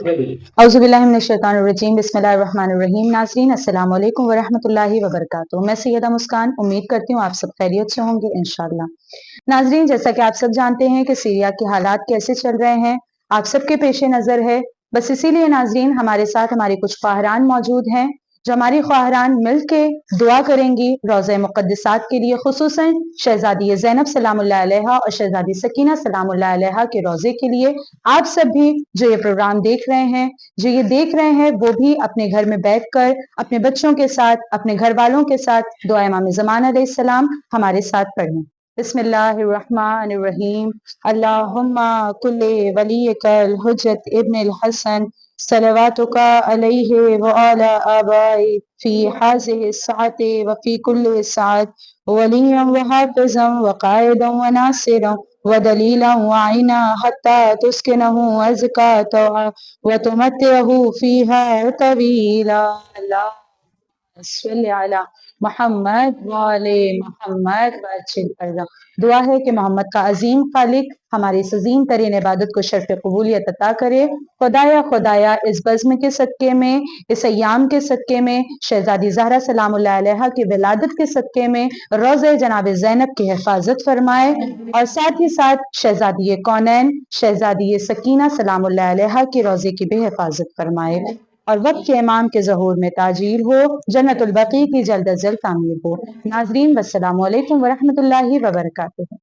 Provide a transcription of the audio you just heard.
औज़ुबिल्लाहिमिनश्शैतानिर्रजीम बिस्मिल्लाहिर्रहमानिर्रहीम। नाज़रीन अस्सलाम वालेकुम वरहमतुल्लाहि वबरकातुहू। मैं सैयदा मुस्कान उम्मीद करती हूँ आप सब खैरियत से होंगे इंशाअल्लाह। नाज़रीन, जैसा कि आप सब जानते हैं कि सीरिया के हालात कैसे चल रहे हैं, आप सबके पेश नज़र है। बस इसीलिए नाज़रीन हमारे साथ हमारी कुछ ख्वाहरान मौजूद हैं जो हमारी ख्वाहरान मिल के दुआ करेंगी रोज़े मुक़द्दसात के लिए, खुसूसन शहज़ादी ज़ैनब सलामुल्लाह अलैहा और शहज़ादी सकीना सलामुल्लाह अलैहा के रोज़े के लिए। आप सब भी जो ये प्रोग्राम देख रहे हैं, वो भी अपने घर में बैठकर अपने बच्चों के साथ, अपने घर वालों के साथ दुआ इमाम ज़मान अलैहिस्सलाम हमारे साथ पढ़ें। बिस्मिल्लाहिर्रहमानिर्रहीम। अल्लाहुम्मा कुल्ले वलियकल हुज्जत इब्नुल हसन सलवातुका अलैहि व अला आबाई फी हाज़िहि साअति व फी कुल्ली साअत वलिय्यन व हाफ़िज़न व क़ाइदन व नासिरन व दलीलन व आइना हत्ता तुस्किनहु अज़का तौआ व तुमत्तिअहु फ़ीहा तवीला। सल्ली अला मोहम्मद व आले मोहम्मद व अज्जिल फरजा। दुआ है कि मोहम्मद का अजीम खालिक हमारी इस अजीम तरीन इबादत को शर्फ कबूलियत अता करे। खुदाया इस बज़्म के सदक़े में, इस अय्याम के सदक़े में, शहज़ादी ज़हरा सलामुल्लाह अलैहा की विलादत के सदक़े में रोज़े जनाब ज़ैनब की हिफाजत फरमाए और साथ ही साथ शहज़ादी कौनैन शहज़ादी सकीना सलामुल्लाह अलैहा की रोज़े की भी हिफाजत फरमाए और वक्त के इमाम के ज़हूर में ताजील हो, जन्नतुल बक़ी की जल्द अज जल्द तामीर हो। नाज़रीन वस्सलामु अलैकुम वरहमतुल्लाहि वबरकातुहू।